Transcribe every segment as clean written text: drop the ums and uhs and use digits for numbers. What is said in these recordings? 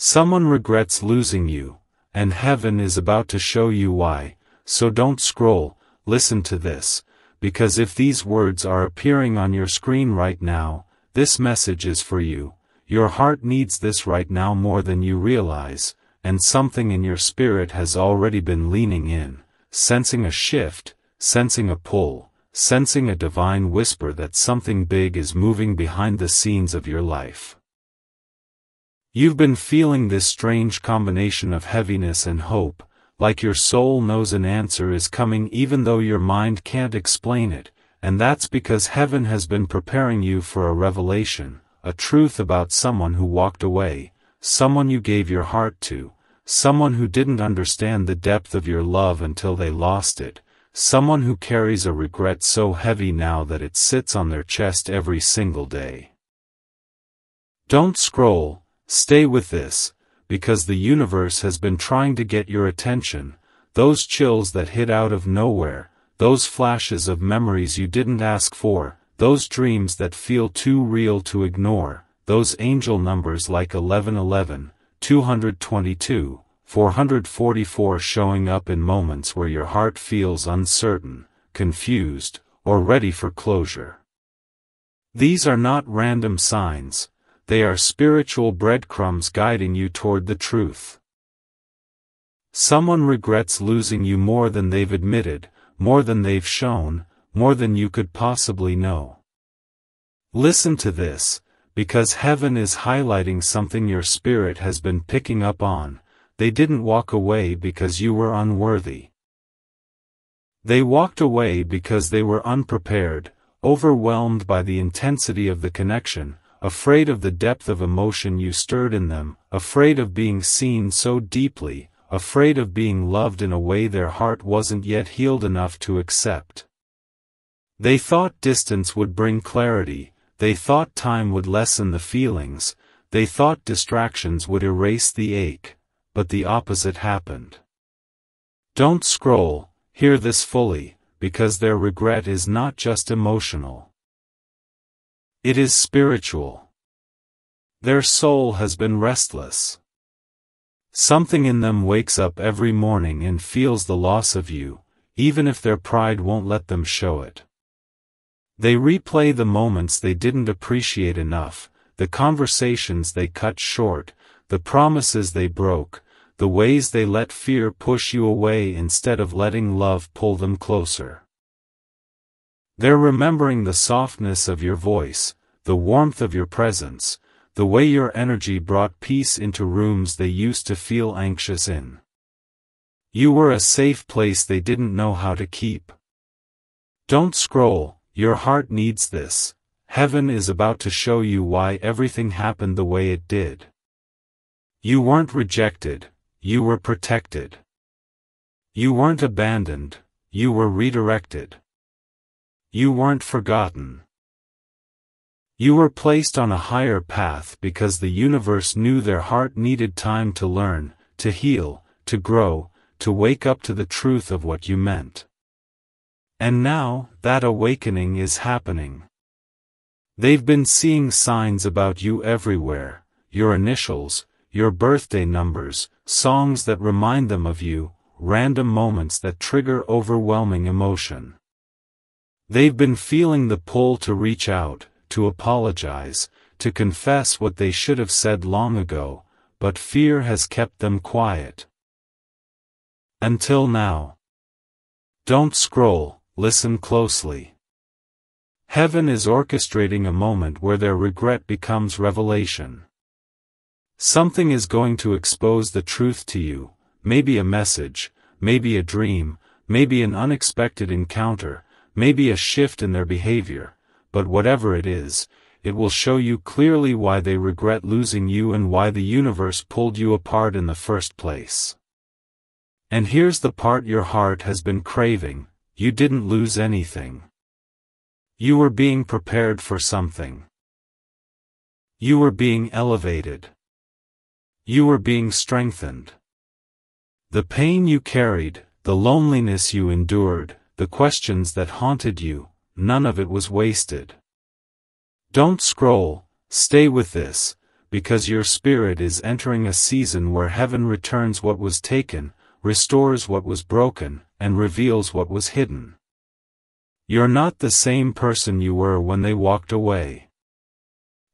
Someone regrets losing you, and heaven is about to show you why, so don't scroll, listen to this, because if these words are appearing on your screen right now, this message is for you. Your heart needs this right now more than you realize, and something in your spirit has already been leaning in, sensing a shift, sensing a pull, sensing a divine whisper that something big is moving behind the scenes of your life. You've been feeling this strange combination of heaviness and hope, like your soul knows an answer is coming even though your mind can't explain it, and that's because heaven has been preparing you for a revelation, a truth about someone who walked away, someone you gave your heart to, someone who didn't understand the depth of your love until they lost it, someone who carries a regret so heavy now that it sits on their chest every single day. Don't scroll, stay with this, because the universe has been trying to get your attention, those chills that hit out of nowhere, those flashes of memories you didn't ask for, those dreams that feel too real to ignore, those angel numbers like 1111, 222, 444 showing up in moments where your heart feels uncertain, confused, or ready for closure. These are not random signs, they are spiritual breadcrumbs guiding you toward the truth. Someone regrets losing you more than they've admitted, more than they've shown, more than you could possibly know. Listen to this, because heaven is highlighting something your spirit has been picking up on. They didn't walk away because you were unworthy. They walked away because they were unprepared, overwhelmed by the intensity of the connection, afraid of the depth of emotion you stirred in them, afraid of being seen so deeply, afraid of being loved in a way their heart wasn't yet healed enough to accept. They thought distance would bring clarity, they thought time would lessen the feelings, they thought distractions would erase the ache, but the opposite happened. Don't scroll, hear this fully, because their regret is not just emotional. It is spiritual. Their soul has been restless. Something in them wakes up every morning and feels the loss of you, even if their pride won't let them show it. They replay the moments they didn't appreciate enough, the conversations they cut short, the promises they broke, the ways they let fear push you away instead of letting love pull them closer. They're remembering the softness of your voice, the warmth of your presence, the way your energy brought peace into rooms they used to feel anxious in. You were a safe place they didn't know how to keep. Don't scroll, your heart needs this. Heaven is about to show you why everything happened the way it did. You weren't rejected, you were protected. You weren't abandoned, you were redirected. You weren't forgotten. You were placed on a higher path because the universe knew their heart needed time to learn, to heal, to grow, to wake up to the truth of what you meant. And now, that awakening is happening. They've been seeing signs about you everywhere, your initials, your birthday numbers, songs that remind them of you, random moments that trigger overwhelming emotion. They've been feeling the pull to reach out, to apologize, to confess what they should have said long ago, but fear has kept them quiet. Until now. Don't scroll, listen closely. Heaven is orchestrating a moment where their regret becomes revelation. Something is going to expose the truth to you, maybe a message, maybe a dream, maybe an unexpected encounter, maybe a shift in their behavior, but whatever it is, it will show you clearly why they regret losing you and why the universe pulled you apart in the first place. And here's the part your heart has been craving: you didn't lose anything. You were being prepared for something. You were being elevated. You were being strengthened. The pain you carried, the loneliness you endured, the questions that haunted you, none of it was wasted. Don't scroll, stay with this, because your spirit is entering a season where heaven returns what was taken, restores what was broken, and reveals what was hidden. You're not the same person you were when they walked away.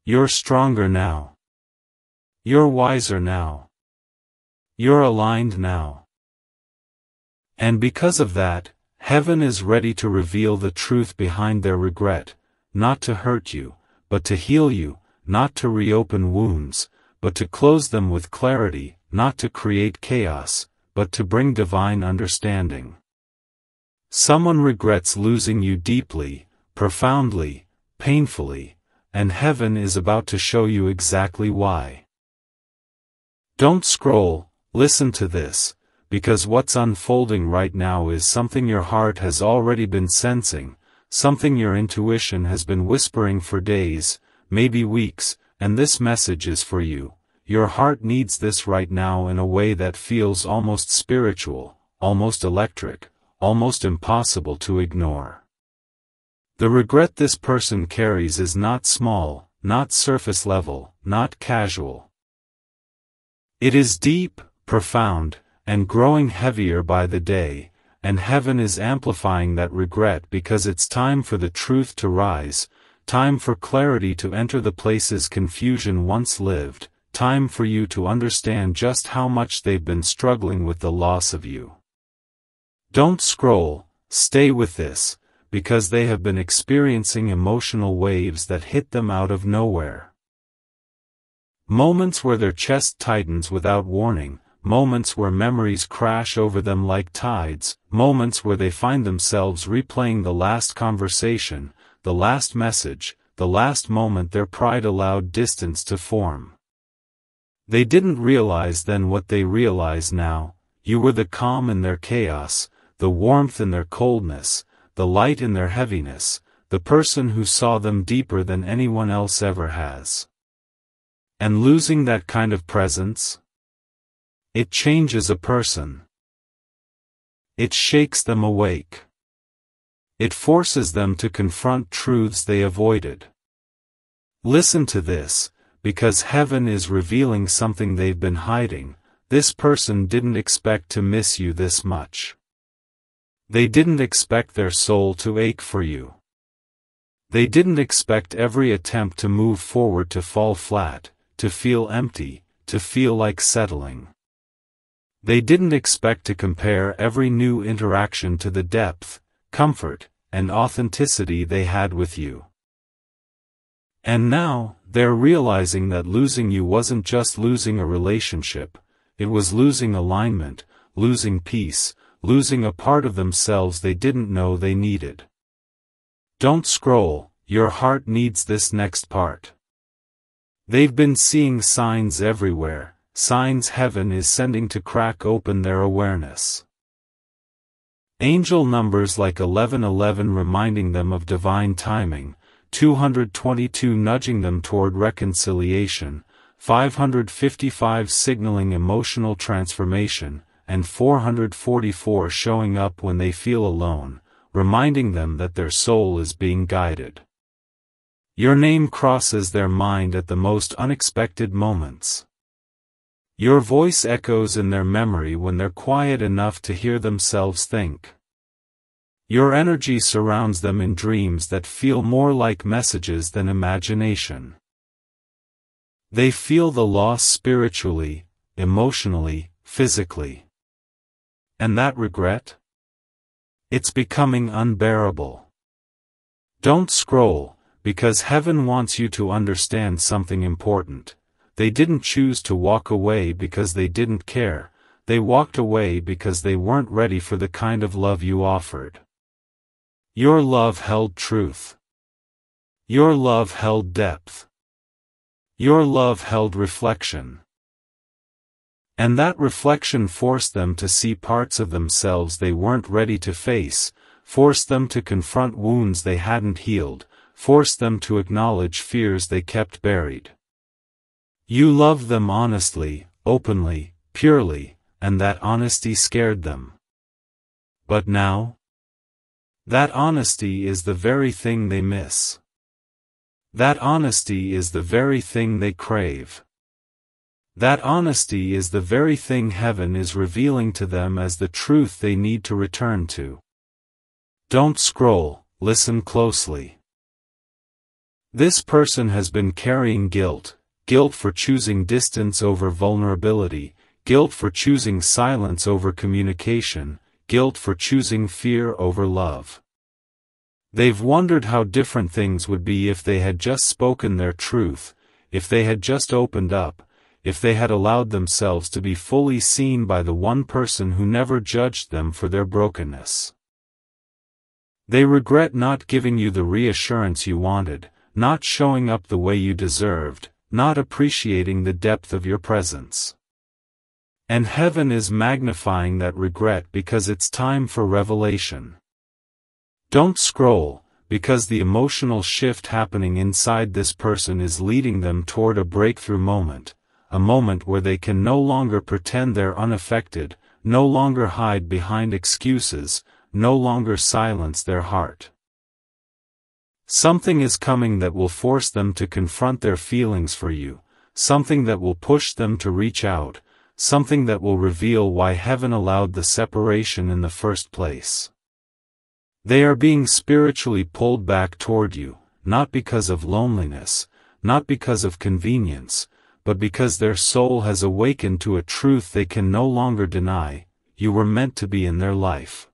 You're stronger now. You're wiser now. You're aligned now. And because of that, heaven is ready to reveal the truth behind their regret, not to hurt you, but to heal you, not to reopen wounds, but to close them with clarity, not to create chaos, but to bring divine understanding. Someone regrets losing you deeply, profoundly, painfully, and heaven is about to show you exactly why. Don't scroll, listen to this, because what's unfolding right now is something your heart has already been sensing, something your intuition has been whispering for days, maybe weeks, and this message is for you. Your heart needs this right now in a way that feels almost spiritual, almost electric, almost impossible to ignore. The regret this person carries is not small, not surface level, not casual. It is deep, profound, and growing heavier by the day, and heaven is amplifying that regret because it's time for the truth to rise, time for clarity to enter the places confusion once lived, time for you to understand just how much they've been struggling with the loss of you. Don't scroll, stay with this, because they have been experiencing emotional waves that hit them out of nowhere. Moments where their chest tightens without warning, moments where memories crash over them like tides, moments where they find themselves replaying the last conversation, the last message, the last moment their pride allowed distance to form. They didn't realize then what they realize now. You were the calm in their chaos, the warmth in their coldness, the light in their heaviness, the person who saw them deeper than anyone else ever has. And losing that kind of presence? It changes a person. It shakes them awake. It forces them to confront truths they avoided. Listen to this, because heaven is revealing something they've been hiding. This person didn't expect to miss you this much. They didn't expect their soul to ache for you. They didn't expect every attempt to move forward to fall flat, to feel empty, to feel like settling. They didn't expect to compare every new interaction to the depth, comfort, and authenticity they had with you. And now, they're realizing that losing you wasn't just losing a relationship, it was losing alignment, losing peace, losing a part of themselves they didn't know they needed. Don't scroll, your heart needs this next part. They've been seeing signs everywhere, signs heaven is sending to crack open their awareness. Angel numbers like 1111 reminding them of divine timing, 222 nudging them toward reconciliation, 555 signaling emotional transformation, and 444 showing up when they feel alone, reminding them that their soul is being guided. Your name crosses their mind at the most unexpected moments. Your voice echoes in their memory when they're quiet enough to hear themselves think. Your energy surrounds them in dreams that feel more like messages than imagination. They feel the loss spiritually, emotionally, physically. And that regret? It's becoming unbearable. Don't scroll, because heaven wants you to understand something important. They didn't choose to walk away because they didn't care, they walked away because they weren't ready for the kind of love you offered. Your love held truth. Your love held depth. Your love held reflection. And that reflection forced them to see parts of themselves they weren't ready to face, forced them to confront wounds they hadn't healed, forced them to acknowledge fears they kept buried. You loved them honestly, openly, purely, and that honesty scared them. But now? That honesty is the very thing they miss. That honesty is the very thing they crave. That honesty is the very thing heaven is revealing to them as the truth they need to return to. Don't scroll, listen closely. This person has been carrying guilt for choosing distance over vulnerability, guilt for choosing silence over communication, guilt for choosing fear over love. They've wondered how different things would be if they had just spoken their truth, if they had just opened up, if they had allowed themselves to be fully seen by the one person who never judged them for their brokenness. They regret not giving you the reassurance you wanted, not showing up the way you deserved, not appreciating the depth of your presence. And heaven is magnifying that regret because it's time for revelation. Don't scroll, because the emotional shift happening inside this person is leading them toward a breakthrough moment, a moment where they can no longer pretend they're unaffected, no longer hide behind excuses, no longer silence their heart. Something is coming that will force them to confront their feelings for you, something that will push them to reach out, something that will reveal why heaven allowed the separation in the first place. They are being spiritually pulled back toward you, not because of loneliness, not because of convenience, but because their soul has awakened to a truth they can no longer deny: you were meant to be in their life.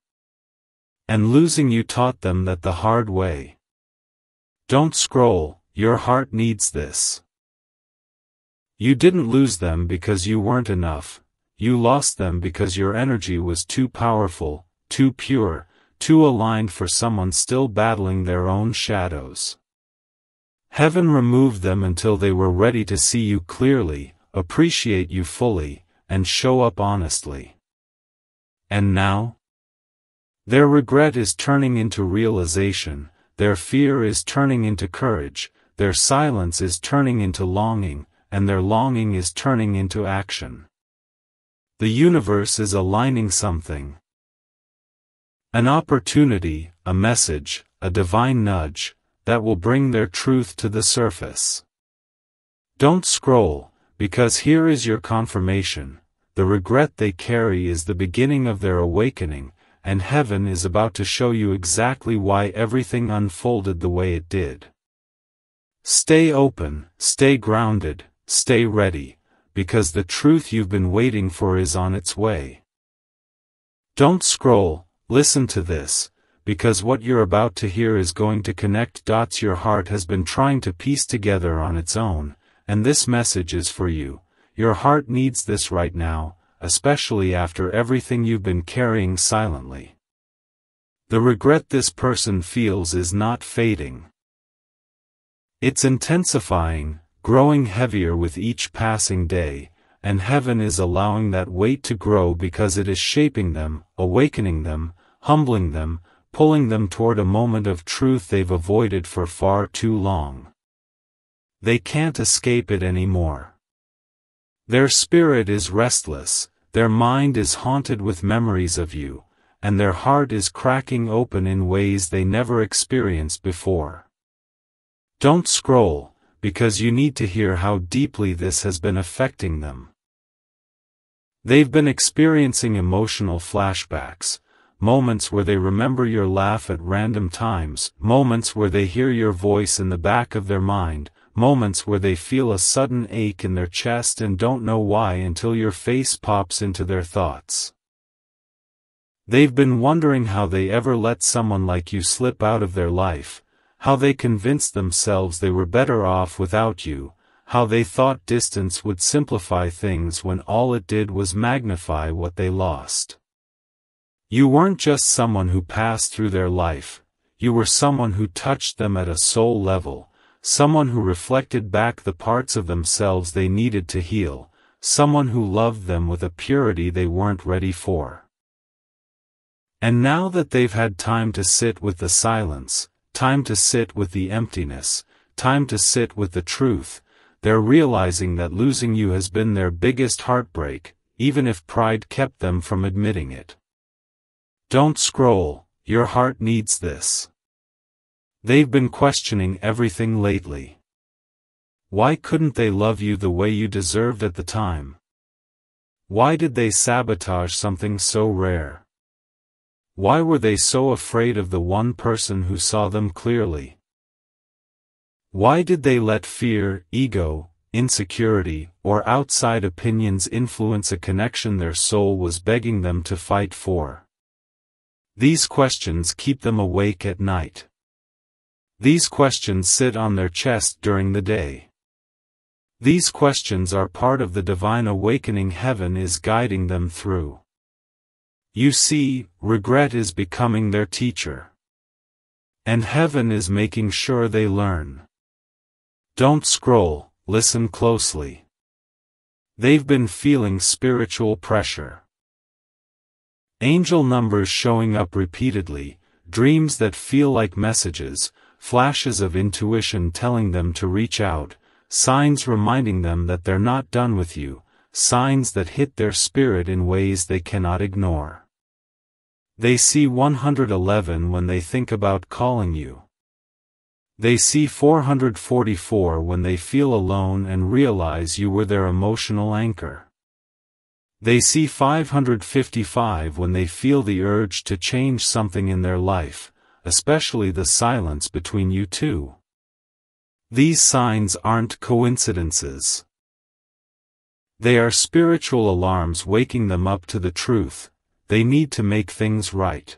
And losing you taught them that the hard way. Don't scroll, your heart needs this. You didn't lose them because you weren't enough, you lost them because your energy was too powerful, too pure, too aligned for someone still battling their own shadows. Heaven removed them until they were ready to see you clearly, appreciate you fully, and show up honestly. And now? Their regret is turning into realization, their fear is turning into courage, their silence is turning into longing, and their longing is turning into action. The universe is aligning something. An opportunity, a message, a divine nudge, that will bring their truth to the surface. Don't scroll, because here is your confirmation: the regret they carry is the beginning of their awakening, and heaven is about to show you exactly why everything unfolded the way it did. Stay open, stay grounded, stay ready, because the truth you've been waiting for is on its way. Don't scroll, listen to this, because what you're about to hear is going to connect dots your heart has been trying to piece together on its own, and this message is for you. Your heart needs this right now, especially after everything you've been carrying silently. The regret this person feels is not fading. It's intensifying, growing heavier with each passing day, and heaven is allowing that weight to grow because it is shaping them, awakening them, humbling them, pulling them toward a moment of truth they've avoided for far too long. They can't escape it anymore. Their spirit is restless, their mind is haunted with memories of you, and their heart is cracking open in ways they never experienced before. Don't scroll, because you need to hear how deeply this has been affecting them. They've been experiencing emotional flashbacks, moments where they remember your laugh at random times, moments where they hear your voice in the back of their mind, moments where they feel a sudden ache in their chest and don't know why until your face pops into their thoughts. They've been wondering how they ever let someone like you slip out of their life, how they convinced themselves they were better off without you, how they thought distance would simplify things when all it did was magnify what they lost. You weren't just someone who passed through their life, you were someone who touched them at a soul level, someone who reflected back the parts of themselves they needed to heal, someone who loved them with a purity they weren't ready for. And now that they've had time to sit with the silence, time to sit with the emptiness, time to sit with the truth, they're realizing that losing you has been their biggest heartbreak, even if pride kept them from admitting it. Don't scroll, your heart needs this. They've been questioning everything lately. Why couldn't they love you the way you deserved at the time? Why did they sabotage something so rare? Why were they so afraid of the one person who saw them clearly? Why did they let fear, ego, insecurity, or outside opinions influence a connection their soul was begging them to fight for? These questions keep them awake at night. These questions sit on their chest during the day. These questions are part of the divine awakening heaven is guiding them through. You see, regret is becoming their teacher. And heaven is making sure they learn. Don't scroll, listen closely. They've been feeling spiritual pressure. Angel numbers showing up repeatedly, dreams that feel like messages, flashes of intuition telling them to reach out, signs reminding them that they're not done with you, signs that hit their spirit in ways they cannot ignore. They see 111 when they think about calling you. They see 444 when they feel alone and realize you were their emotional anchor. They see 555 when they feel the urge to change something in their life, especially the silence between you two. These signs aren't coincidences. They are spiritual alarms waking them up to the truth. They need to make things right.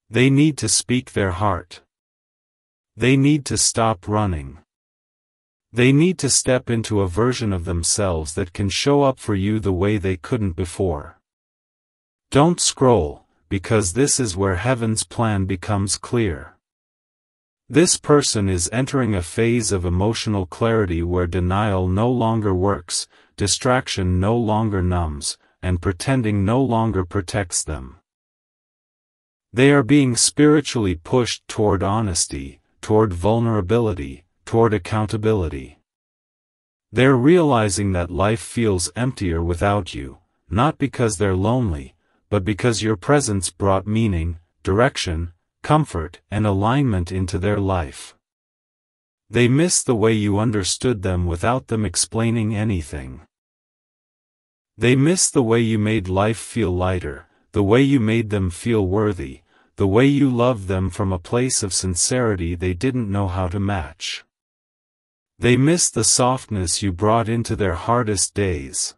They need to speak their heart. They need to stop running. They need to step into a version of themselves that can show up for you the way they couldn't before. Don't scroll, because this is where heaven's plan becomes clear. This person is entering a phase of emotional clarity where denial no longer works, distraction no longer numbs, and pretending no longer protects them. They are being spiritually pushed toward honesty, toward vulnerability, toward accountability. They're realizing that life feels emptier without you, not because they're lonely, but because your presence brought meaning, direction, comfort, and alignment into their life. They miss the way you understood them without them explaining anything. They miss the way you made life feel lighter, the way you made them feel worthy, the way you loved them from a place of sincerity they didn't know how to match. They miss the softness you brought into their hardest days.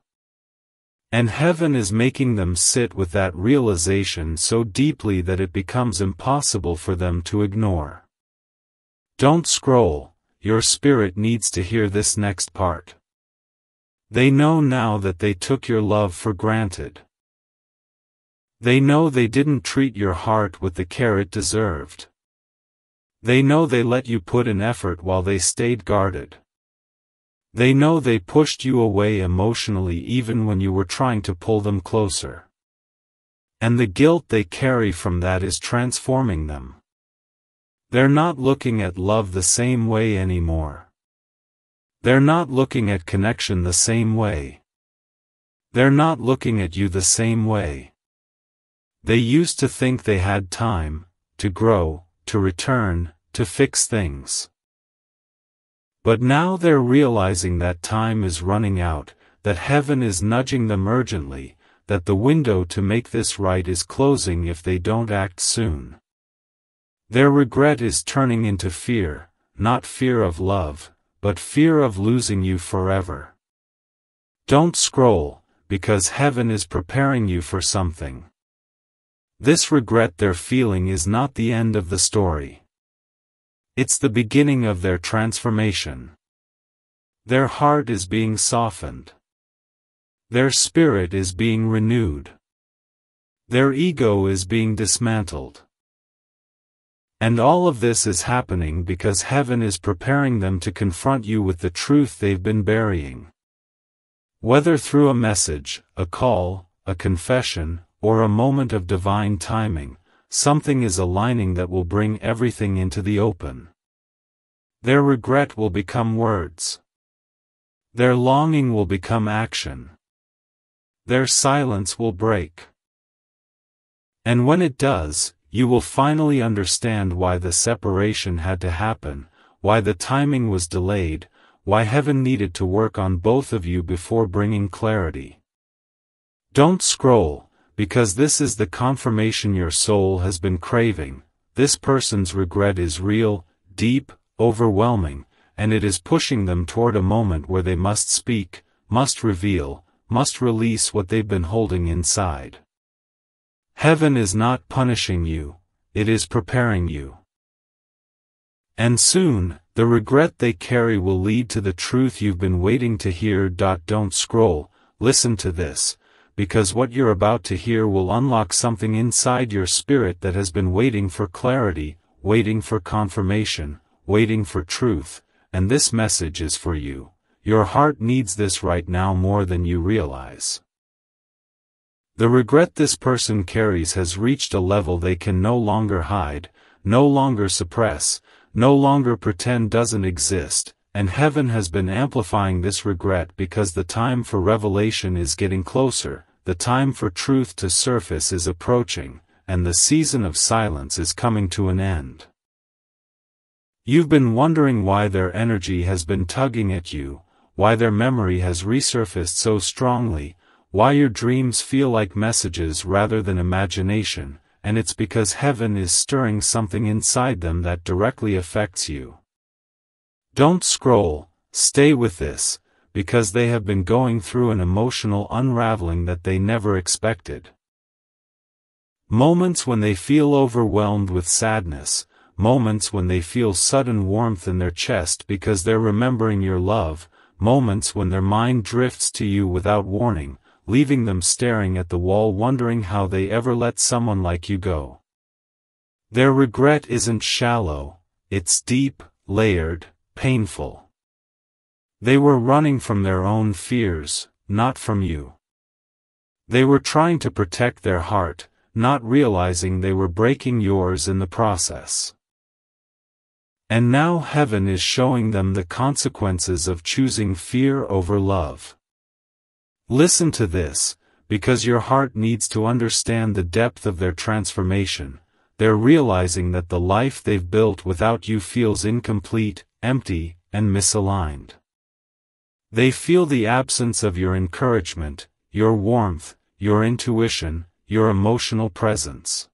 And heaven is making them sit with that realization so deeply that it becomes impossible for them to ignore. Don't scroll, your spirit needs to hear this next part. They know now that they took your love for granted. They know they didn't treat your heart with the care it deserved. They know they let you put in effort while they stayed guarded. They know they pushed you away emotionally even when you were trying to pull them closer. And the guilt they carry from that is transforming them. They're not looking at love the same way anymore. They're not looking at connection the same way. They're not looking at you the same way. They used to think they had time, to grow, to return, to fix things. But now they're realizing that time is running out, that heaven is nudging them urgently, that the window to make this right is closing if they don't act soon. Their regret is turning into fear, not fear of love, but fear of losing you forever. Don't scroll, because heaven is preparing you for something. This regret they're feeling is not the end of the story. It's the beginning of their transformation. Their heart is being softened. Their spirit is being renewed. Their ego is being dismantled. And all of this is happening because heaven is preparing them to confront you with the truth they've been burying. Whether through a message, a call, a confession, or a moment of divine timing, something is aligning that will bring everything into the open. Their regret will become words. Their longing will become action. Their silence will break. And when it does, you will finally understand why the separation had to happen, why the timing was delayed, why heaven needed to work on both of you before bringing clarity. Don't scroll, because this is the confirmation your soul has been craving. This person's regret is real, deep, overwhelming, and it is pushing them toward a moment where they must speak, must reveal, must release what they've been holding inside. Heaven is not punishing you, it is preparing you. And soon, the regret they carry will lead to the truth you've been waiting to hear. Don't scroll, listen to this, because what you're about to hear will unlock something inside your spirit that has been waiting for clarity, waiting for confirmation, waiting for truth, and this message is for you. Your heart needs this right now more than you realize. The regret this person carries has reached a level they can no longer hide, no longer suppress, no longer pretend doesn't exist, and heaven has been amplifying this regret because the time for revelation is getting closer, the time for truth to surface is approaching, and the season of silence is coming to an end. You've been wondering why their energy has been tugging at you, why their memory has resurfaced so strongly, why your dreams feel like messages rather than imagination, and it's because heaven is stirring something inside them that directly affects you. Don't scroll, stay with this, because they have been going through an emotional unraveling that they never expected. Moments when they feel overwhelmed with sadness, moments when they feel sudden warmth in their chest because they're remembering your love, moments when their mind drifts to you without warning, leaving them staring at the wall wondering how they ever let someone like you go. Their regret isn't shallow, it's deep, layered, painful. They were running from their own fears, not from you. They were trying to protect their heart, not realizing they were breaking yours in the process. And now heaven is showing them the consequences of choosing fear over love. Listen to this, because your heart needs to understand the depth of their transformation. They're realizing that the life they've built without you feels incomplete, empty, and misaligned. They feel the absence of your encouragement, your warmth, your intuition, your emotional presence.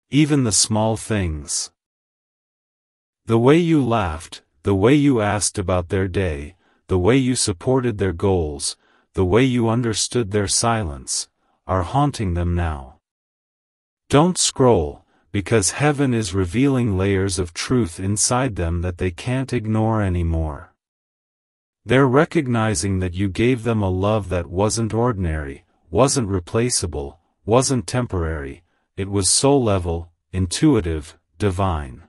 Even the small things. The way you laughed, the way you asked about their day, the way you supported their goals, the way you understood their silence, are haunting them now. Don't scroll, because heaven is revealing layers of truth inside them that they can't ignore anymore. They're recognizing that you gave them a love that wasn't ordinary, wasn't replaceable, wasn't temporary, it was soul-level, intuitive, divine.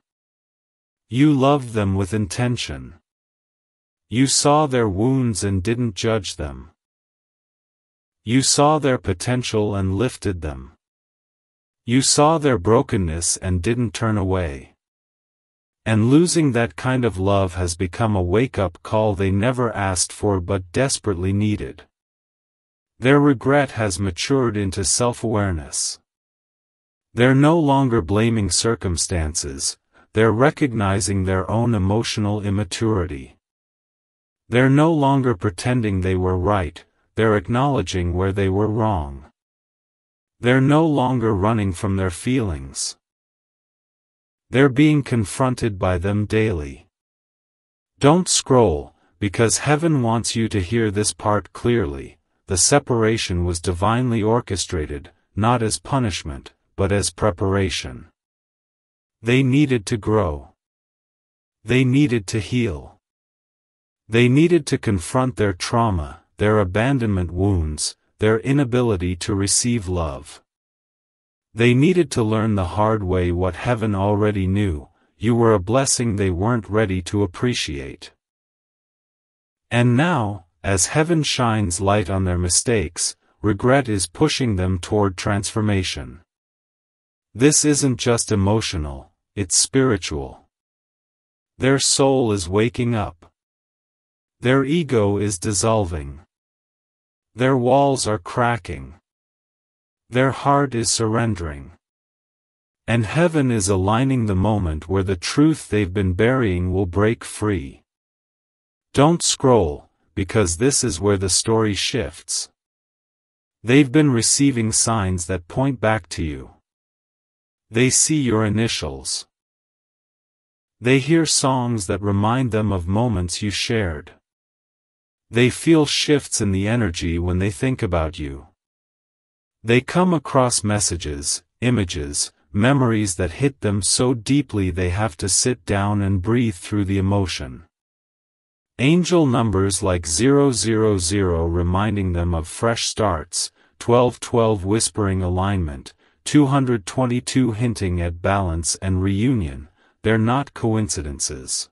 You loved them with intention. You saw their wounds and didn't judge them. You saw their potential and lifted them. You saw their brokenness and didn't turn away. And losing that kind of love has become a wake-up call they never asked for but desperately needed. Their regret has matured into self-awareness. They're no longer blaming circumstances, they're recognizing their own emotional immaturity. They're no longer pretending they were right, they're acknowledging where they were wrong. They're no longer running from their feelings. They're being confronted by them daily. Don't scroll, because heaven wants you to hear this part clearly. The separation was divinely orchestrated, not as punishment, but as preparation. They needed to grow. They needed to heal. They needed to confront their trauma, their abandonment wounds, their inability to receive love. They needed to learn the hard way what heaven already knew: you were a blessing they weren't ready to appreciate. And now, as heaven shines light on their mistakes, regret is pushing them toward transformation. This isn't just emotional, it's spiritual. Their soul is waking up. Their ego is dissolving. Their walls are cracking. Their heart is surrendering. And heaven is aligning the moment where the truth they've been burying will break free. Don't scroll, because this is where the story shifts. They've been receiving signs that point back to you. They see your initials. They hear songs that remind them of moments you shared. They feel shifts in the energy when they think about you. They come across messages, images, memories that hit them so deeply they have to sit down and breathe through the emotion. Angel numbers like 000 reminding them of fresh starts, 1212 whispering alignment, 222 hinting at balance and reunion, they're not coincidences.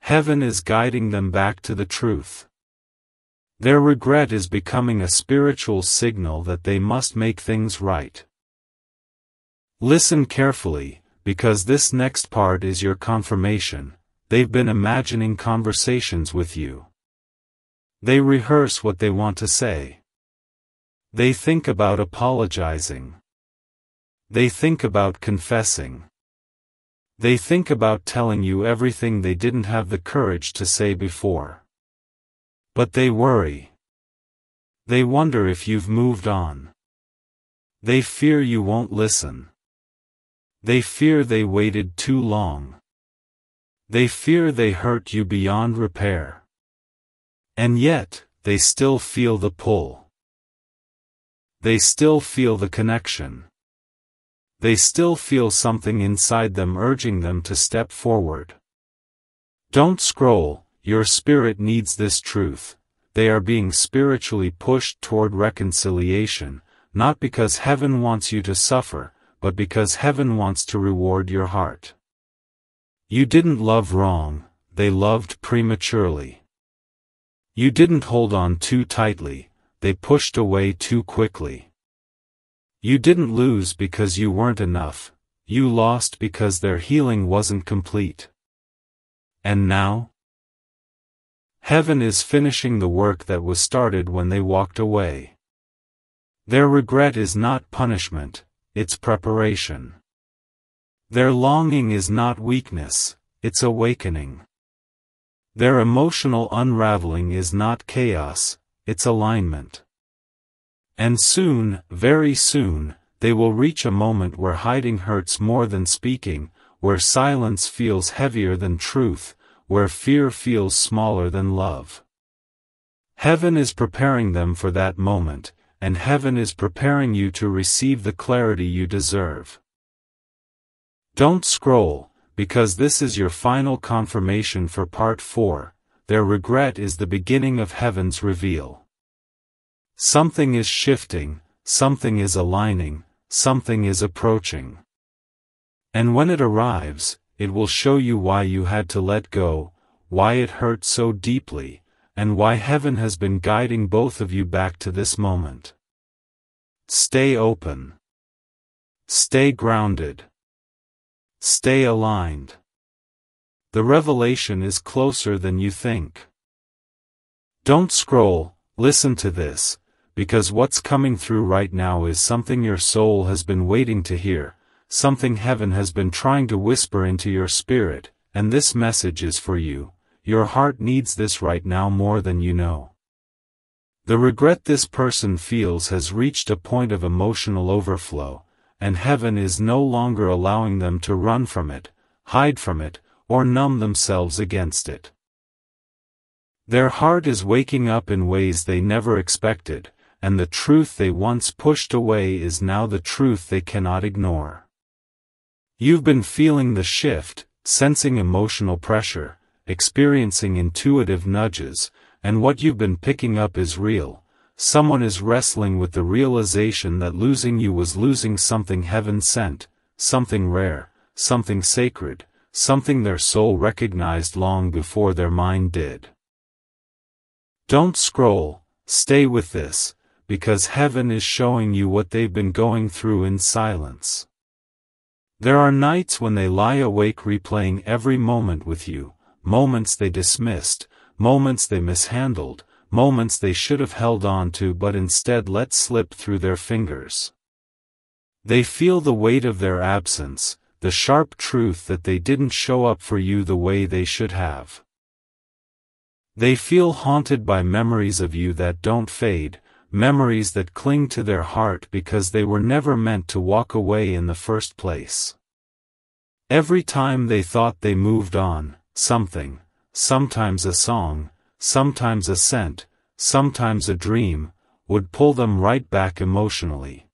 Heaven is guiding them back to the truth. Their regret is becoming a spiritual signal that they must make things right. Listen carefully, because this next part is your confirmation. They've been imagining conversations with you. They rehearse what they want to say. They think about apologizing. They think about confessing. They think about telling you everything they didn't have the courage to say before. But they worry. They wonder if you've moved on. They fear you won't listen. They fear they waited too long. They fear they hurt you beyond repair. And yet, they still feel the pull. They still feel the connection. They still feel something inside them urging them to step forward. Don't scroll, your spirit needs this truth. They are being spiritually pushed toward reconciliation, not because heaven wants you to suffer, but because heaven wants to reward your heart. You didn't love wrong, they loved prematurely. You didn't hold on too tightly, they pushed away too quickly. You didn't lose because you weren't enough, you lost because their healing wasn't complete. And now? Heaven is finishing the work that was started when they walked away. Their regret is not punishment, it's preparation. Their longing is not weakness, it's awakening. Their emotional unraveling is not chaos, it's alignment. And soon, very soon, they will reach a moment where hiding hurts more than speaking, where silence feels heavier than truth, where fear feels smaller than love. Heaven is preparing them for that moment, and heaven is preparing you to receive the clarity you deserve. Don't scroll, because this is your final confirmation for part 4, their regret is the beginning of heaven's reveal. Something is shifting, something is aligning, something is approaching. And when it arrives, it will show you why you had to let go, why it hurt so deeply, and why heaven has been guiding both of you back to this moment. Stay open. Stay grounded. Stay aligned. The revelation is closer than you think. Don't scroll, listen to this, because what's coming through right now is something your soul has been waiting to hear, something heaven has been trying to whisper into your spirit, and this message is for you. Your heart needs this right now more than you know. The regret this person feels has reached a point of emotional overflow, and heaven is no longer allowing them to run from it, hide from it, or numb themselves against it. Their heart is waking up in ways they never expected, and the truth they once pushed away is now the truth they cannot ignore. You've been feeling the shift, sensing emotional pressure, experiencing intuitive nudges, and what you've been picking up is real. Someone is wrestling with the realization that losing you was losing something heaven sent, something rare, something sacred, something their soul recognized long before their mind did. Don't scroll, stay with this, because heaven is showing you what they've been going through in silence. There are nights when they lie awake replaying every moment with you, moments they dismissed, moments they mishandled, moments they should have held on to but instead let slip through their fingers. They feel the weight of their absence, the sharp truth that they didn't show up for you the way they should have. They feel haunted by memories of you that don't fade, memories that cling to their heart because they were never meant to walk away in the first place. Every time they thought they moved on, something, sometimes a song, sometimes a scent, sometimes a dream, would pull them right back emotionally.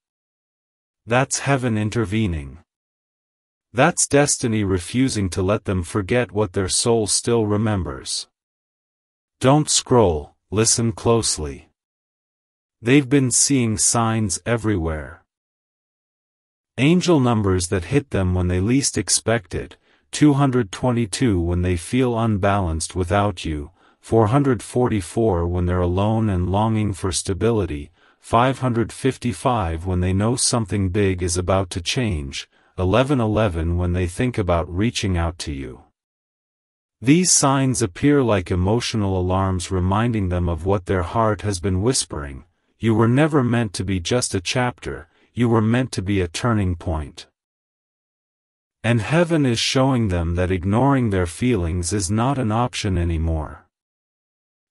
That's heaven intervening. That's destiny refusing to let them forget what their soul still remembers. Don't scroll, listen closely. They've been seeing signs everywhere. Angel numbers that hit them when they least expect it, 222 when they feel unbalanced without you, 444 when they're alone and longing for stability, 555 when they know something big is about to change, 1111 when they think about reaching out to you. These signs appear like emotional alarms reminding them of what their heart has been whispering. You were never meant to be just a chapter, you were meant to be a turning point. And heaven is showing them that ignoring their feelings is not an option anymore.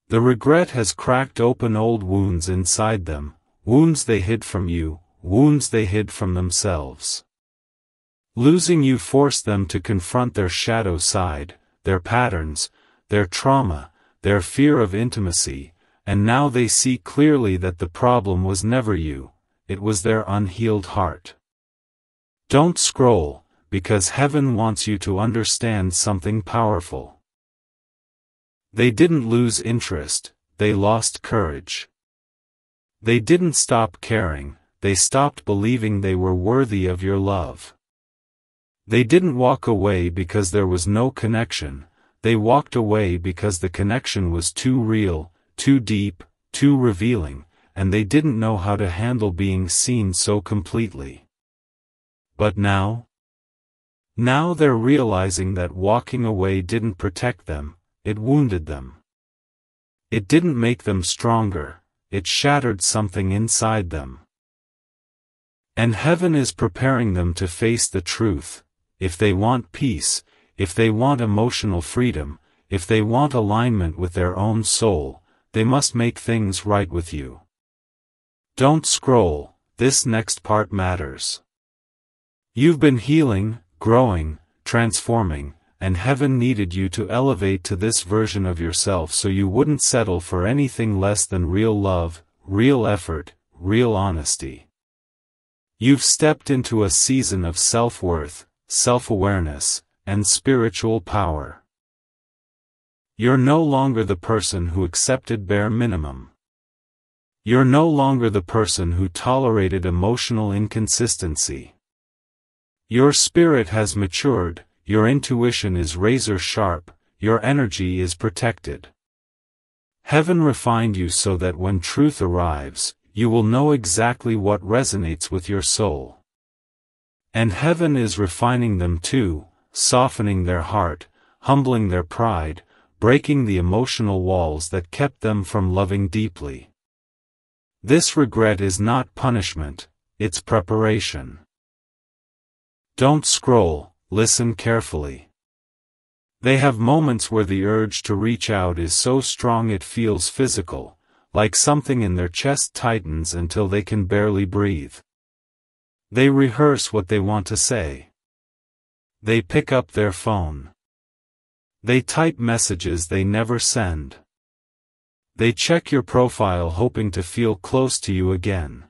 The regret has cracked open old wounds inside them, wounds they hid from you, wounds they hid from themselves. Losing you forced them to confront their shadow side, their patterns, their trauma, their fear of intimacy, and now they see clearly that the problem was never you, it was their unhealed heart. Don't scroll, because heaven wants you to understand something powerful. They didn't lose interest, they lost courage. They didn't stop caring, they stopped believing they were worthy of your love. They didn't walk away because there was no connection, they walked away because the connection was too real, too deep, too revealing, and they didn't know how to handle being seen so completely. But now? Now they're realizing that walking away didn't protect them, it wounded them. It didn't make them stronger, it shattered something inside them. And heaven is preparing them to face the truth. If they want peace, if they want emotional freedom, if they want alignment with their own soul, they must make things right with you. Don't scroll, this next part matters. You've been healing, growing, transforming, and heaven needed you to elevate to this version of yourself so you wouldn't settle for anything less than real love, real effort, real honesty. You've stepped into a season of self-worth, self-awareness, and spiritual power. You're no longer the person who accepted bare minimum. You're no longer the person who tolerated emotional inconsistency. Your spirit has matured, your intuition is razor sharp, your energy is protected. Heaven refined you so that when truth arrives, you will know exactly what resonates with your soul. And heaven is refining them too, softening their heart, humbling their pride, breaking the emotional walls that kept them from loving deeply. This regret is not punishment, it's preparation. Don't scroll, listen carefully. They have moments where the urge to reach out is so strong it feels physical, like something in their chest tightens until they can barely breathe. They rehearse what they want to say. They pick up their phone. They type messages they never send. They check your profile hoping to feel close to you again.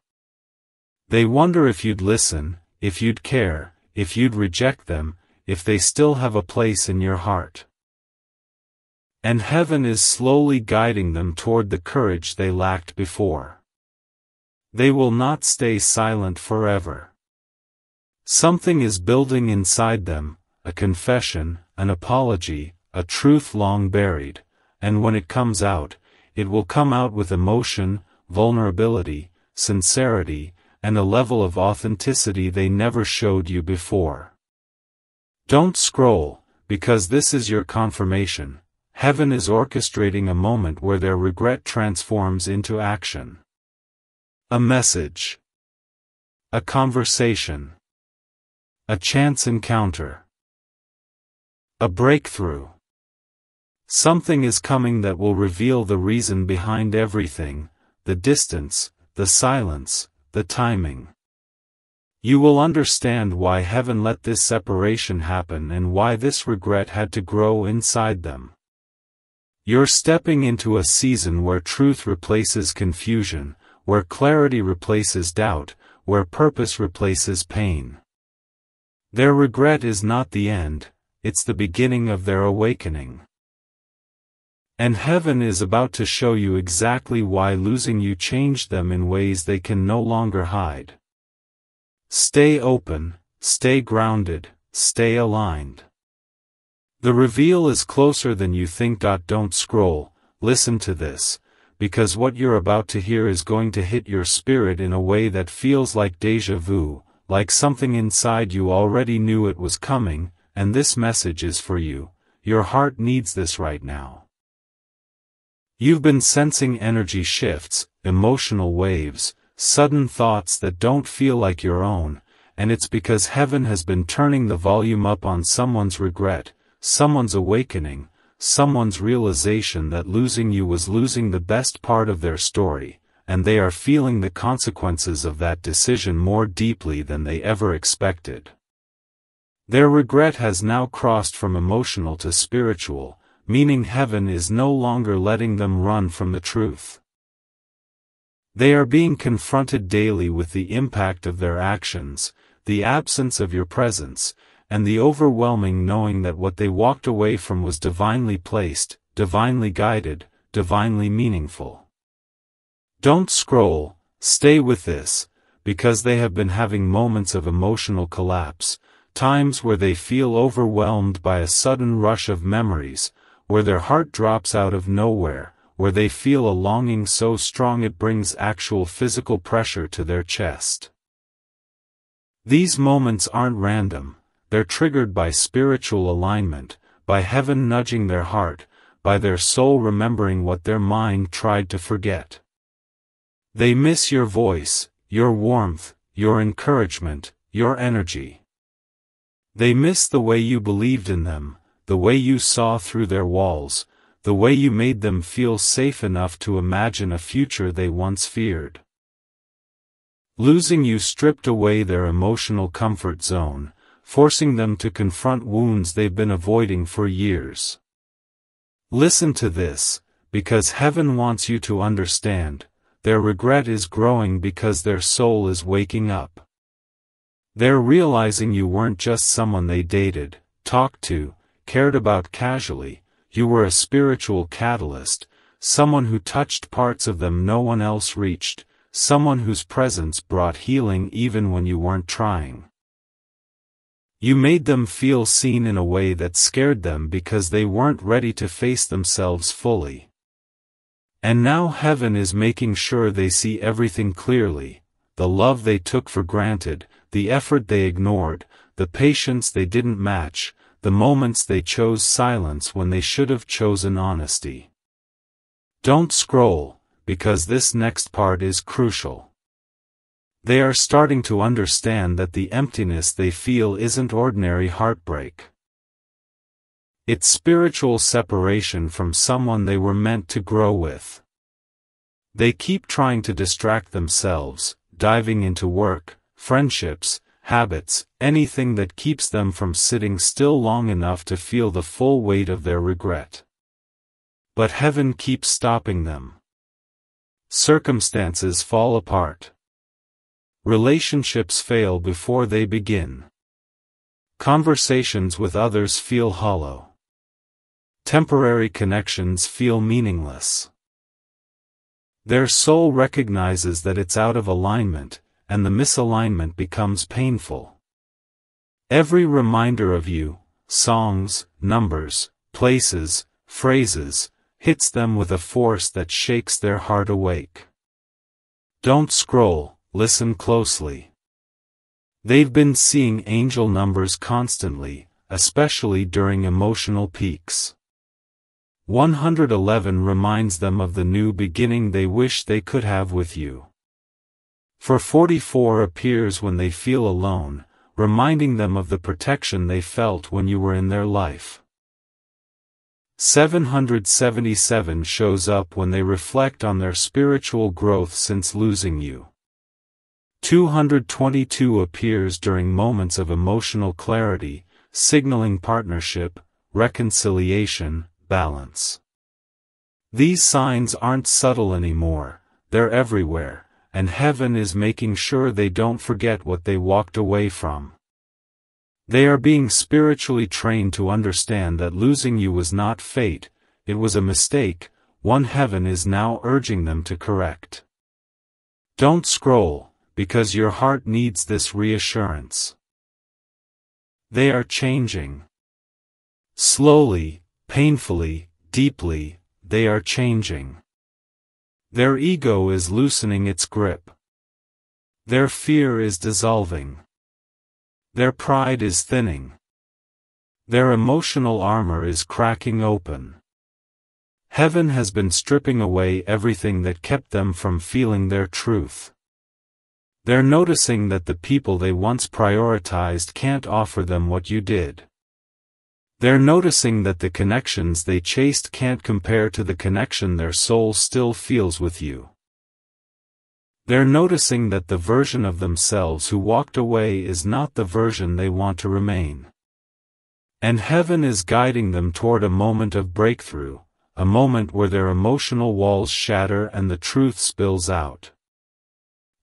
They wonder if you'd listen, if you'd care, if you'd reject them, if they still have a place in your heart. And heaven is slowly guiding them toward the courage they lacked before. They will not stay silent forever. Something is building inside them, a confession, an apology, a truth long buried, and when it comes out, it will come out with emotion, vulnerability, sincerity, and a level of authenticity they never showed you before. Don't scroll, because this is your confirmation. Heaven is orchestrating a moment where their regret transforms into action. A message. A conversation. A chance encounter. A breakthrough. Something is coming that will reveal the reason behind everything, the distance, the silence, the timing. You will understand why heaven let this separation happen and why this regret had to grow inside them. You're stepping into a season where truth replaces confusion, where clarity replaces doubt, where purpose replaces pain. Their regret is not the end, it's the beginning of their awakening. And heaven is about to show you exactly why losing you changed them in ways they can no longer hide. Stay open, stay grounded, stay aligned. The reveal is closer than you think. Don't scroll, listen to this, because what you're about to hear is going to hit your spirit in a way that feels like déjà vu, like something inside you already knew it was coming, and this message is for you. Your heart needs this right now. You've been sensing energy shifts, emotional waves, sudden thoughts that don't feel like your own, and it's because heaven has been turning the volume up on someone's regret, someone's awakening, someone's realization that losing you was losing the best part of their story, and they are feeling the consequences of that decision more deeply than they ever expected. Their regret has now crossed from emotional to spiritual, meaning heaven is no longer letting them run from the truth. They are being confronted daily with the impact of their actions, the absence of your presence, and the overwhelming knowing that what they walked away from was divinely placed, divinely guided, divinely meaningful. Don't scroll, stay with this, because they have been having moments of emotional collapse, times where they feel overwhelmed by a sudden rush of memories, where their heart drops out of nowhere, where they feel a longing so strong it brings actual physical pressure to their chest. These moments aren't random, they're triggered by spiritual alignment, by heaven nudging their heart, by their soul remembering what their mind tried to forget. They miss your voice, your warmth, your encouragement, your energy. They miss the way you believed in them, the way you saw through their walls, the way you made them feel safe enough to imagine a future they once feared. Losing you stripped away their emotional comfort zone, forcing them to confront wounds they've been avoiding for years. Listen to this, because heaven wants you to understand, their regret is growing because their soul is waking up. They're realizing you weren't just someone they dated, talked to, cared about casually. You were a spiritual catalyst, someone who touched parts of them no one else reached, someone whose presence brought healing even when you weren't trying. You made them feel seen in a way that scared them because they weren't ready to face themselves fully. And now heaven is making sure they see everything clearly, the love they took for granted, the effort they ignored, the patience they didn't match, the moments they chose silence when they should have chosen honesty. Don't scroll, because this next part is crucial. They are starting to understand that the emptiness they feel isn't ordinary heartbreak. It's spiritual separation from someone they were meant to grow with. They keep trying to distract themselves, diving into work, friendships, habits, anything that keeps them from sitting still long enough to feel the full weight of their regret. But heaven keeps stopping them. Circumstances fall apart. Relationships fail before they begin. Conversations with others feel hollow. Temporary connections feel meaningless. Their soul recognizes that it's out of alignment, and the misalignment becomes painful. Every reminder of you, songs, numbers, places, phrases, hits them with a force that shakes their heart awake. Don't scroll, listen closely. They've been seeing angel numbers constantly, especially during emotional peaks. 111 reminds them of the new beginning they wish they could have with you. For 44 appears when they feel alone, reminding them of the protection they felt when you were in their life. 777 shows up when they reflect on their spiritual growth since losing you. 222 appears during moments of emotional clarity, signaling partnership, reconciliation, balance. These signs aren't subtle anymore, they're everywhere, and heaven is making sure they don't forget what they walked away from. They are being spiritually trained to understand that losing you was not fate, it was a mistake, one heaven is now urging them to correct. Don't scroll, because your heart needs this reassurance. They are changing. Slowly, painfully, deeply, they are changing. Their ego is loosening its grip. Their fear is dissolving. Their pride is thinning. Their emotional armor is cracking open. Heaven has been stripping away everything that kept them from feeling their truth. They're noticing that the people they once prioritized can't offer them what you did. They're noticing that the connections they chased can't compare to the connection their soul still feels with you. They're noticing that the version of themselves who walked away is not the version they want to remain. And heaven is guiding them toward a moment of breakthrough, a moment where their emotional walls shatter and the truth spills out.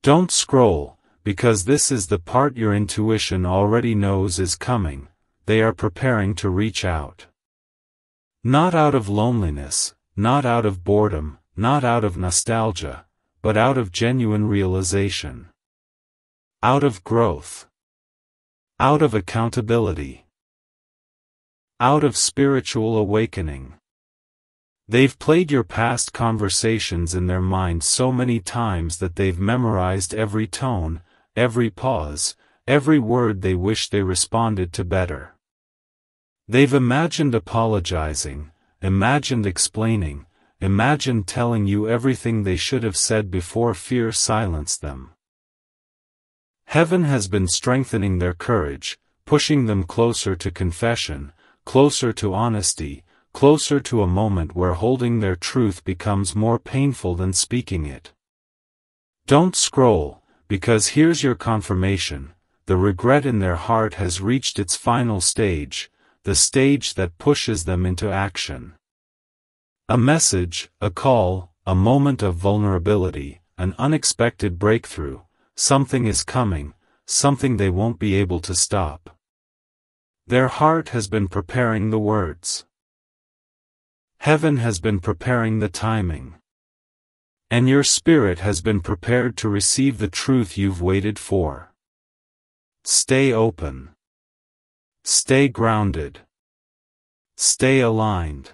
Don't scroll, because this is the part your intuition already knows is coming. They are preparing to reach out. Not out of loneliness, not out of boredom, not out of nostalgia, but out of genuine realization. Out of growth. Out of accountability. Out of spiritual awakening. They've played your past conversations in their mind so many times that they've memorized every tone, every pause, every word they wish they responded to better. They've imagined apologizing, imagined explaining, imagined telling you everything they should have said before fear silenced them. Heaven has been strengthening their courage, pushing them closer to confession, closer to honesty, closer to a moment where holding their truth becomes more painful than speaking it. Don't scroll, because here's your confirmation: the regret in their heart has reached its final stage, the stage that pushes them into action. A message, a call, a moment of vulnerability, an unexpected breakthrough, something is coming, something they won't be able to stop. Their heart has been preparing the words. Heaven has been preparing the timing. And your spirit has been prepared to receive the truth you've waited for. Stay open. Stay grounded. Stay aligned.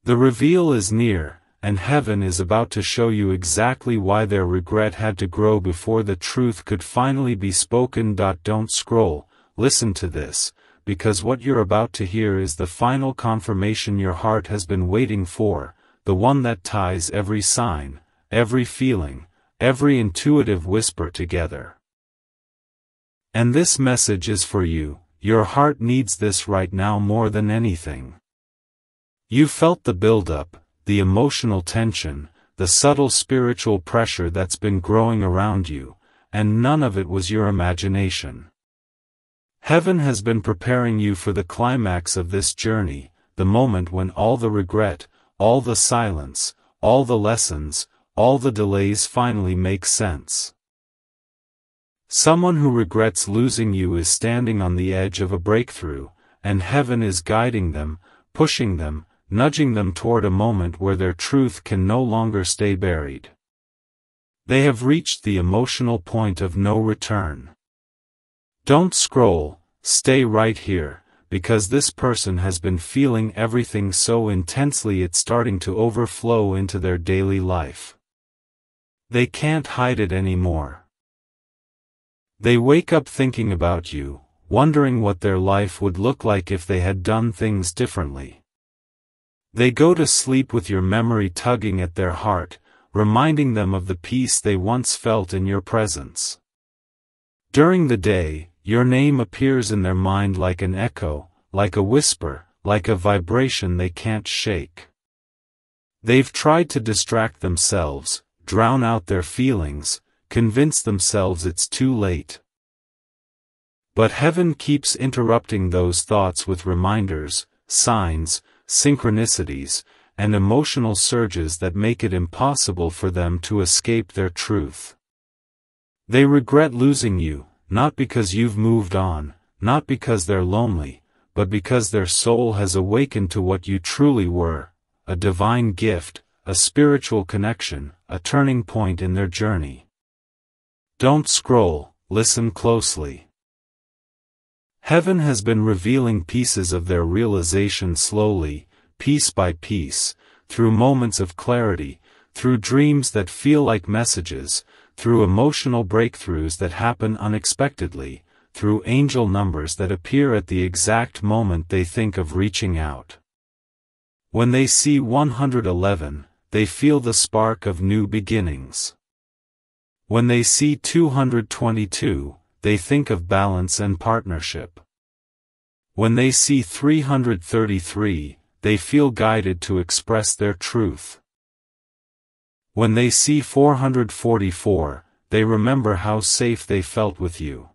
The reveal is near, and heaven is about to show you exactly why their regret had to grow before the truth could finally be spoken. Don't scroll, listen to this, because what you're about to hear is the final confirmation your heart has been waiting for, the one that ties every sign, every feeling, every intuitive whisper together. And this message is for you. Your heart needs this right now more than anything. You felt the buildup, the emotional tension, the subtle spiritual pressure that's been growing around you, and none of it was your imagination. Heaven has been preparing you for the climax of this journey, the moment when all the regret, all the silence, all the lessons, all the delays finally make sense. Someone who regrets losing you is standing on the edge of a breakthrough, and heaven is guiding them, pushing them, nudging them toward a moment where their truth can no longer stay buried. They have reached the emotional point of no return. Don't scroll, stay right here, because this person has been feeling everything so intensely it's starting to overflow into their daily life. They can't hide it anymore. They wake up thinking about you, wondering what their life would look like if they had done things differently. They go to sleep with your memory tugging at their heart, reminding them of the peace they once felt in your presence. During the day, your name appears in their mind like an echo, like a whisper, like a vibration they can't shake. They've tried to distract themselves, drown out their feelings, convince themselves it's too late. But heaven keeps interrupting those thoughts with reminders, signs, synchronicities, and emotional surges that make it impossible for them to escape their truth. They regret losing you, not because you've moved on, not because they're lonely, but because their soul has awakened to what you truly were, a divine gift, a spiritual connection, a turning point in their journey. Don't scroll, listen closely. Heaven has been revealing pieces of their realization slowly, piece by piece, through moments of clarity, through dreams that feel like messages, through emotional breakthroughs that happen unexpectedly, through angel numbers that appear at the exact moment they think of reaching out. When they see 111, they feel the spark of new beginnings. When they see 222, they think of balance and partnership. When they see 333, they feel guided to express their truth. When they see 444, they remember how safe they felt with you.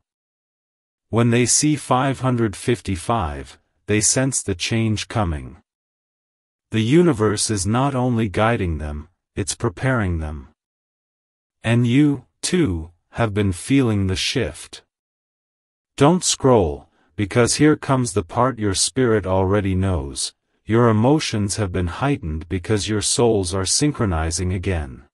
When they see 555, they sense the change coming. The universe is not only guiding them, it's preparing them. And you, too, have been feeling the shift. Don't scroll, because here comes the part your spirit already knows. Your emotions have been heightened because your souls are synchronizing again.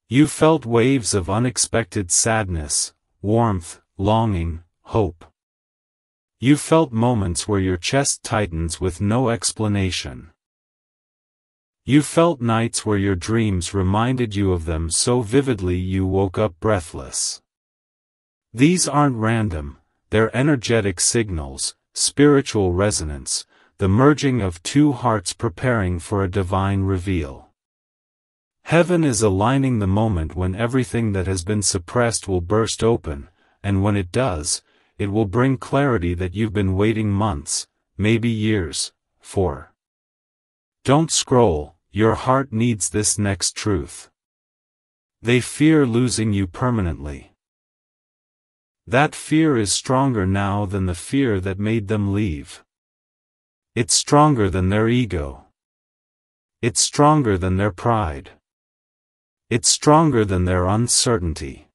You felt waves of unexpected sadness, warmth, longing, hope. You felt moments where your chest tightens with no explanation. You felt nights where your dreams reminded you of them so vividly you woke up breathless. These aren't random, they're energetic signals, spiritual resonance, the merging of two hearts preparing for a divine reveal. Heaven is aligning the moment when everything that has been suppressed will burst open, and when it does, it will bring clarity that you've been waiting months, maybe years, for. Don't scroll, your heart needs this next truth. They fear losing you permanently. That fear is stronger now than the fear that made them leave. It's stronger than their ego. It's stronger than their pride. It's stronger than their uncertainty.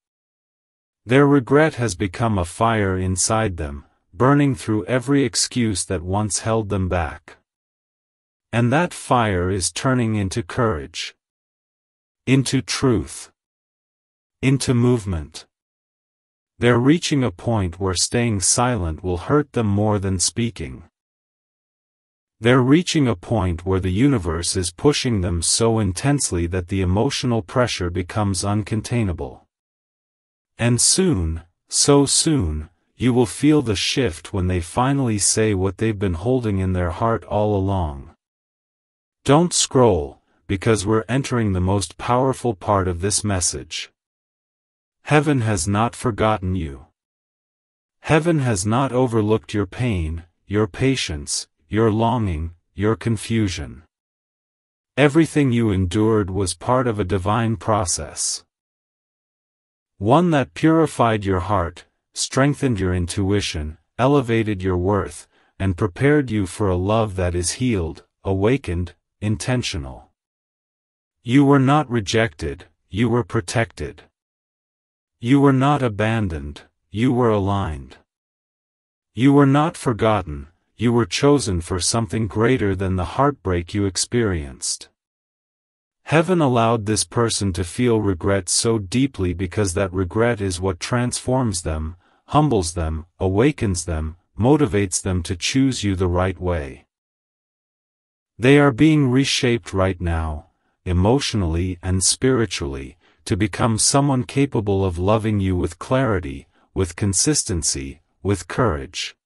Their regret has become a fire inside them, burning through every excuse that once held them back. And that fire is turning into courage. Into truth. Into movement. They're reaching a point where staying silent will hurt them more than speaking. They're reaching a point where the universe is pushing them so intensely that the emotional pressure becomes uncontainable. And soon, so soon, you will feel the shift when they finally say what they've been holding in their heart all along. Don't scroll, because we're entering the most powerful part of this message. Heaven has not forgotten you. Heaven has not overlooked your pain, your patience, your longing, your confusion. Everything you endured was part of a divine process. One that purified your heart, strengthened your intuition, elevated your worth, and prepared you for a love that is healed, awakened, intentional. You were not rejected, you were protected. You were not abandoned, you were aligned. You were not forgotten, you were chosen for something greater than the heartbreak you experienced. Heaven allowed this person to feel regret so deeply because that regret is what transforms them, humbles them, awakens them, motivates them to choose you the right way. They are being reshaped right now, emotionally and spiritually, to become someone capable of loving you with clarity, with consistency, with courage.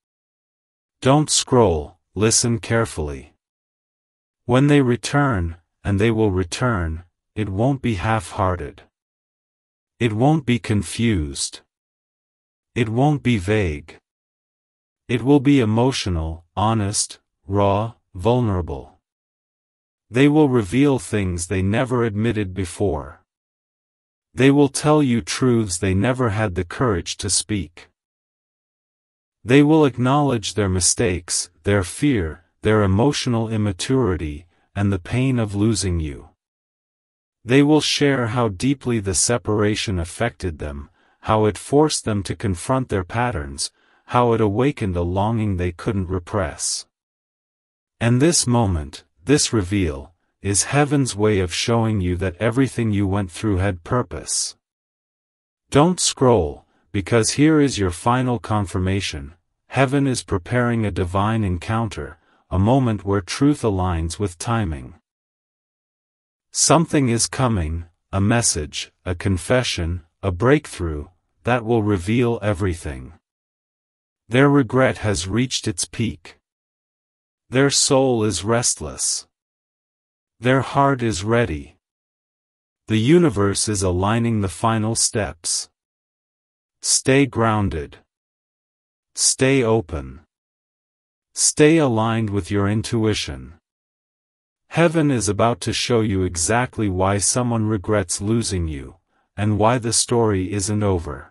Don't scroll, listen carefully. When they return, and they will return, it won't be half-hearted. It won't be confused. It won't be vague. It will be emotional, honest, raw, vulnerable. They will reveal things they never admitted before. They will tell you truths they never had the courage to speak. They will acknowledge their mistakes, their fear, their emotional immaturity, and the pain of losing you. They will share how deeply the separation affected them, how it forced them to confront their patterns, how it awakened a longing they couldn't repress. And this moment, this reveal, is heaven's way of showing you that everything you went through had purpose. Don't scroll, because here is your final confirmation. Heaven is preparing a divine encounter, a moment where truth aligns with timing. Something is coming, a message, a confession, a breakthrough, that will reveal everything. Their regret has reached its peak. Their soul is restless. Their heart is ready. The universe is aligning the final steps. Stay grounded. Stay open. Stay aligned with your intuition. Heaven is about to show you exactly why someone regrets losing you, and why the story isn't over.